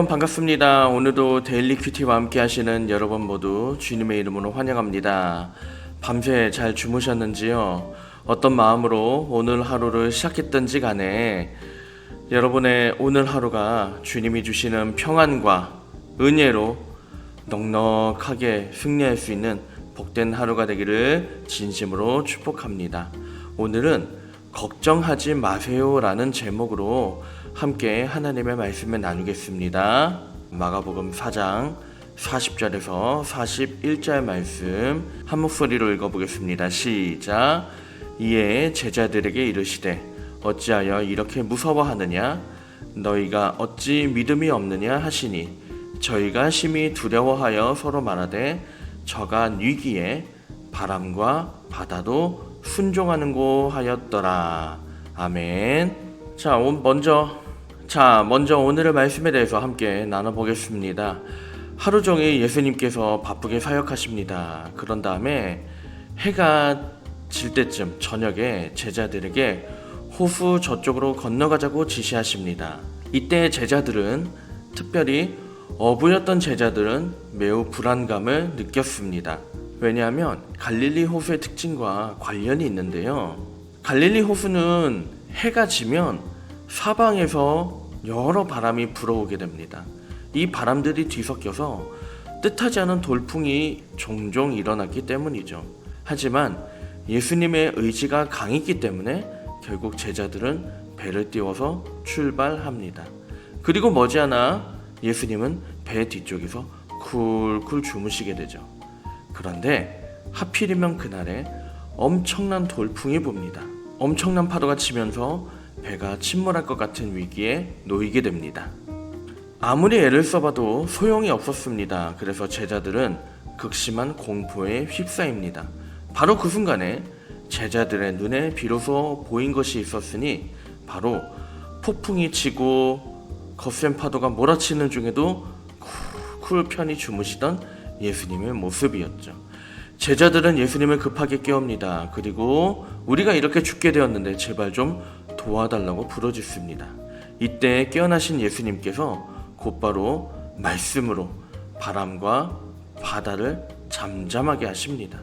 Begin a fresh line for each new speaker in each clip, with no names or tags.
여러분 반갑습니다. 오늘도 데일리 큐티와 함께 하시는 여러분 모두 주님의 이름으로 환영합니다. 밤새 잘 주무셨는지요? 어떤 마음으로 오늘 하루를 시작했던지 간에 여러분의 오늘 하루가 주님이 주시는 평안과 은혜로 넉넉하게 승리할 수 있는 복된 하루가 되기를 진심으로 축복합니다. 오늘은 걱정하지 마세요 라는 제목으로 함께 하나님의 말씀을 나누겠습니다. 마가복음 4장 40절에서 41절 말씀 한 목소리로 읽어보겠습니다. 시작. 이에 제자들에게 이르시되 어찌하여 이렇게 무서워하느냐? 너희가 어찌 믿음이 없느냐 하시니 저희가 심히 두려워하여 서로 말하되 저가 뉘기에 바람과 바다도 순종하는고 하였더라. 아멘. 먼저 오늘의 말씀에 대해서 함께 나눠보겠습니다. 하루 종일 예수님께서 바쁘게 사역하십니다. 그런 다음에 해가 질 때쯤 저녁에 제자들에게 호수 저쪽으로 건너가자고 지시하십니다. 이때 제자들은, 특별히 어부였던 제자들은 매우 불안감을 느꼈습니다. 왜냐하면 갈릴리 호수의 특징과 관련이 있는데요. 갈릴리 호수는 해가 지면 사방에서 여러 바람이 불어오게 됩니다. 이 바람들이 뒤섞여서 뜻하지 않은 돌풍이 종종 일어났기 때문이죠. 하지만 예수님의 의지가 강했기 때문에 결국 제자들은 배를 띄워서 출발합니다. 그리고 머지않아 예수님은 배 뒤쪽에서 쿨쿨 주무시게 되죠. 그런데 하필이면 그날에 엄청난 돌풍이 붑니다. 엄청난 파도가 치면서 배가 침몰할 것 같은 위기에 놓이게 됩니다. 아무리 애를 써봐도 소용이 없었습니다. 그래서 제자들은 극심한 공포에 휩싸입니다. 바로 그 순간에 제자들의 눈에 비로소 보인 것이 있었으니 바로 폭풍이 치고 거센 파도가 몰아치는 중에도 쿨쿨 편히 주무시던 예수님의 모습이었죠. 제자들은 예수님을 급하게 깨웁니다. 그리고 우리가 이렇게 죽게 되었는데 제발 좀 도와달라고 부르짖습니다. 이때 깨어나신 예수님께서 곧바로 말씀으로 바람과 바다를 잠잠하게 하십니다.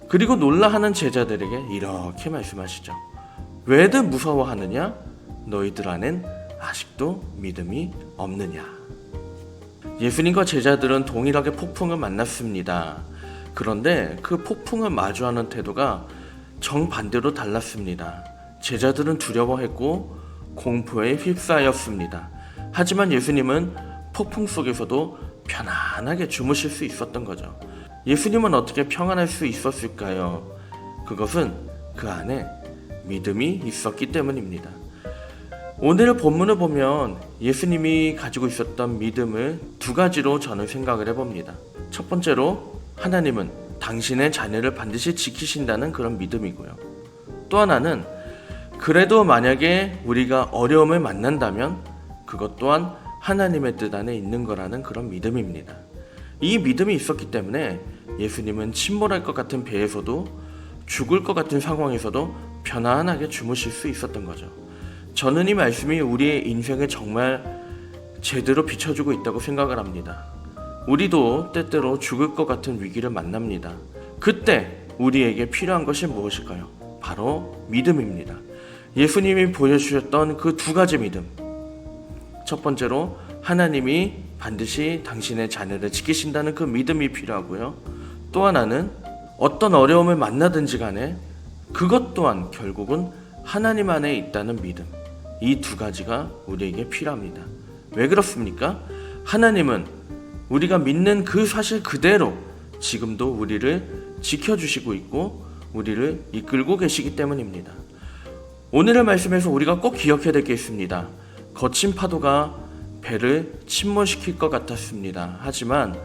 그리고 놀라하는 제자들에게 이렇게 말씀하시죠. 왜들 무서워하느냐? 너희들 안엔 아직도 믿음이 없느냐? 예수님과 제자들은 동일하게 폭풍을 만났습니다. 그런데 그 폭풍을 마주하는 태도가 정반대로 달랐습니다. 제자들은 두려워했고 공포에 휩싸였습니다. 하지만 예수님은 폭풍 속에서도 편안하게 주무실 수 있었던 거죠. 예수님은 어떻게 평안할 수 있었을까요? 그것은 그 안에 믿음이 있었기 때문입니다. 오늘 본문을 보면 예수님이 가지고 있었던 믿음을 두 가지로 저는 생각을 해봅니다. 첫 번째로 하나님은 당신의 자녀를 반드시 지키신다는 그런 믿음이고요. 또 하나는 그래도 만약에 우리가 어려움을 만난다면 그것 또한 하나님의 뜻 안에 있는 거라는 그런 믿음입니다. 이 믿음이 있었기 때문에 예수님은 침몰할 것 같은 배에서도 죽을 것 같은 상황에서도 편안하게 주무실 수 있었던 거죠. 저는 이 말씀이 우리의 인생을 정말 제대로 비춰주고 있다고 생각을 합니다. 우리도 때때로 죽을 것 같은 위기를 만납니다. 그때 우리에게 필요한 것이 무엇일까요? 바로 믿음입니다. 예수님이 보여주셨던 그 두 가지 믿음. 첫 번째로 하나님이 반드시 당신의 자녀를 지키신다는 그 믿음이 필요하고요. 또 하나는 어떤 어려움을 만나든지 간에 그것 또한 결국은 하나님 안에 있다는 믿음. 이 두 가지가 우리에게 필요합니다. 왜 그렇습니까? 하나님은 우리가 믿는 그 사실 그대로 지금도 우리를 지켜주시고 있고 우리를 이끌고 계시기 때문입니다. 오늘의 말씀에서 우리가 꼭 기억해야 될 게 있습니다. 거친 파도가 배를 침몰시킬 것 같았습니다. 하지만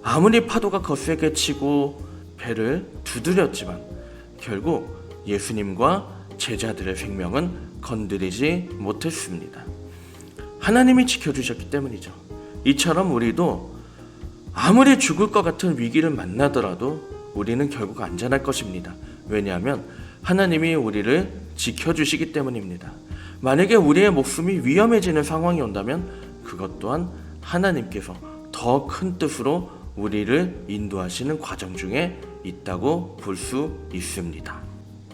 아무리 파도가 거세게 치고 배를 두드렸지만 결국 예수님과 제자들의 생명은 건드리지 못했습니다. 하나님이 지켜주셨기 때문이죠. 이처럼 우리도 아무리 죽을 것 같은 위기를 만나더라도 우리는 결국 안전할 것입니다. 왜냐하면 하나님이 우리를 지켜주시기 때문입니다. 만약에 우리의 목숨이 위험해지는 상황이 온다면 그것 또한 하나님께서 더 큰 뜻으로 우리를 인도하시는 과정 중에 있다고 볼 수 있습니다.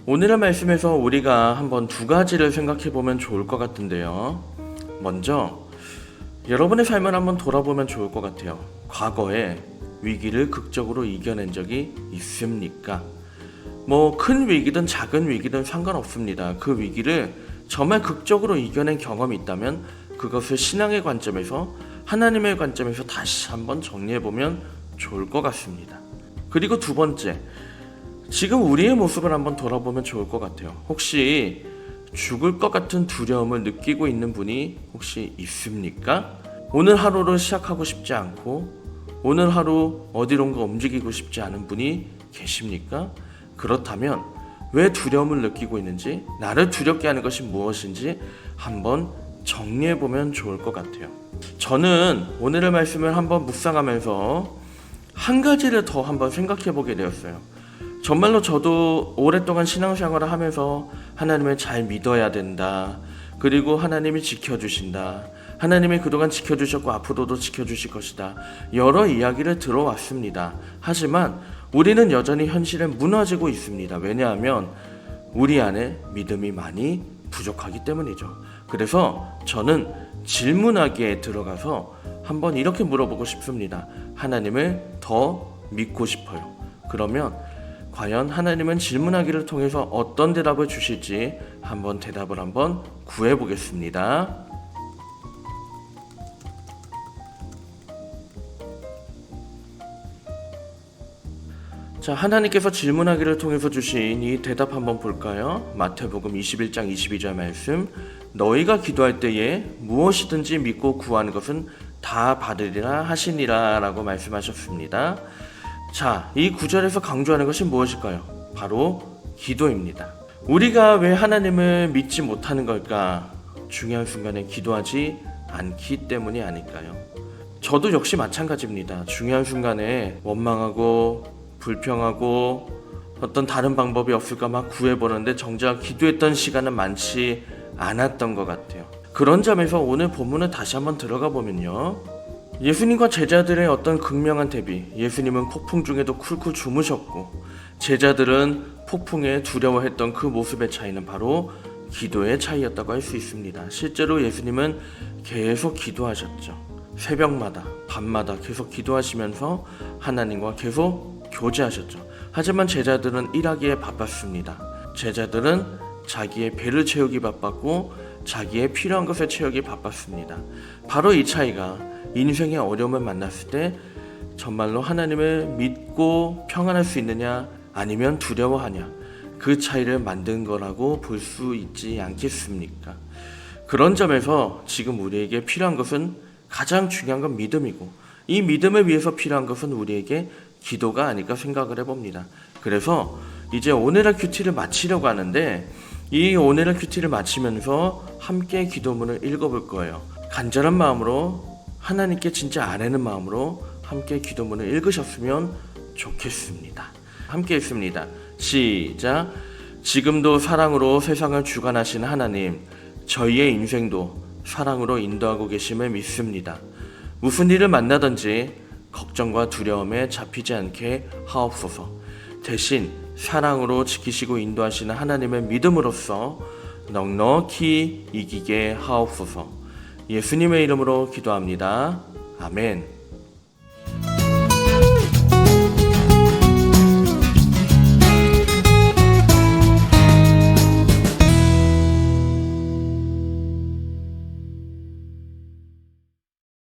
오늘의 말씀에서 우리가 한번 두 가지를 생각해 보면 좋을 것 같은데요. 먼저 여러분의 삶을 한번 돌아보면 좋을 것 같아요. 과거에 위기를 극적으로 이겨낸 적이 있습니까? 큰 위기든 작은 위기든 상관없습니다. 그 위기를 정말 극적으로 이겨낸 경험이 있다면 그것을 신앙의 관점에서, 하나님의 관점에서 다시 한번 정리해보면 좋을 것 같습니다. 그리고 두 번째, 지금 우리의 모습을 한번 돌아보면 좋을 것 같아요. 혹시 죽을 것 같은 두려움을 느끼고 있는 분이 혹시 있습니까? 오늘 하루를 시작하고 싶지 않고 오늘 하루 어디론가 움직이고 싶지 않은 분이 계십니까? 그렇다면 왜 두려움을 느끼고 있는지, 나를 두렵게 하는 것이 무엇인지 한번 정리해보면 좋을 것 같아요. 저는 오늘의 말씀을 한번 묵상하면서 한 가지를 더 한번 생각해보게 되었어요. 정말로 저도 오랫동안 신앙생활을 하면서 하나님을 잘 믿어야 된다, 그리고 하나님이 지켜주신다, 하나님이 그동안 지켜주셨고 앞으로도 지켜주실 것이다, 여러 이야기를 들어왔습니다. 하지만 우리는 여전히 현실에 무너지고 있습니다. 왜냐하면 우리 안에 믿음이 많이 부족하기 때문이죠. 그래서 저는 질문하기에 들어가서 한번 이렇게 물어보고 싶습니다. 하나님을 더 믿고 싶어요. 그러면 과연 하나님은 질문하기를 통해서 어떤 대답을 주실지 한번 대답을 한번 구해보겠습니다. 자, 하나님께서 질문하기를 통해서 주신 이 대답 한번 볼까요? 마태복음 21장 22절 말씀, 너희가 기도할 때에 무엇이든지 믿고 구하는 것은 다 받으리라 하시니라 라고 말씀하셨습니다. 자, 이 구절에서 강조하는 것이 무엇일까요? 바로 기도입니다. 우리가 왜 하나님을 믿지 못하는 걸까? 중요한 순간에 기도하지 않기 때문이 아닐까요? 저도 역시 마찬가지입니다. 중요한 순간에 원망하고 불평하고 어떤 다른 방법이 없을까 막 구해보는데 정작 기도했던 시간은 많지 않았던 것 같아요. 그런 점에서 오늘 본문을 다시 한번 들어가 보면요, 예수님과 제자들의 어떤 극명한 대비, 예수님은 폭풍 중에도 쿨쿨 주무셨고 제자들은 폭풍에 두려워했던 그 모습의 차이는 바로 기도의 차이였다고 할 수 있습니다. 실제로 예수님은 계속 기도하셨죠. 새벽마다 밤마다 계속 기도하시면서 하나님과 계속 교제하셨죠. 하지만 제자들은 일하기에 바빴습니다. 제자들은 자기의 배를 채우기 바빴고 자기의 필요한 것을 채우기 바빴습니다. 바로 이 차이가 인생의 어려움을 만났을 때 정말로 하나님을 믿고 평안할 수 있느냐 아니면 두려워하냐, 그 차이를 만든 거라고 볼 수 있지 않겠습니까? 그런 점에서 지금 우리에게 필요한 것은, 가장 중요한 건 믿음이고 이 믿음을 위해서 필요한 것은 우리에게 기도가 아닐까 생각을 해봅니다. 그래서 이제 오늘의 큐티를 마치려고 하는데 이 오늘의 큐티를 마치면서 함께 기도문을 읽어볼 거예요. 간절한 마음으로, 하나님께 진짜 아뢰는 마음으로 함께 기도문을 읽으셨으면 좋겠습니다. 함께 읽습니다. 시작. 지금도 사랑으로 세상을 주관하시는 하나님, 저희의 인생도 사랑으로 인도하고 계심을 믿습니다. 무슨 일을 만나든지 걱정과 두려움에 잡히지 않게 하옵소서. 대신 사랑으로 지키시고 인도하시는 하나님을 믿음으로써 넉넉히 이기게 하옵소서. 예수님의 이름으로 기도합니다. 아멘.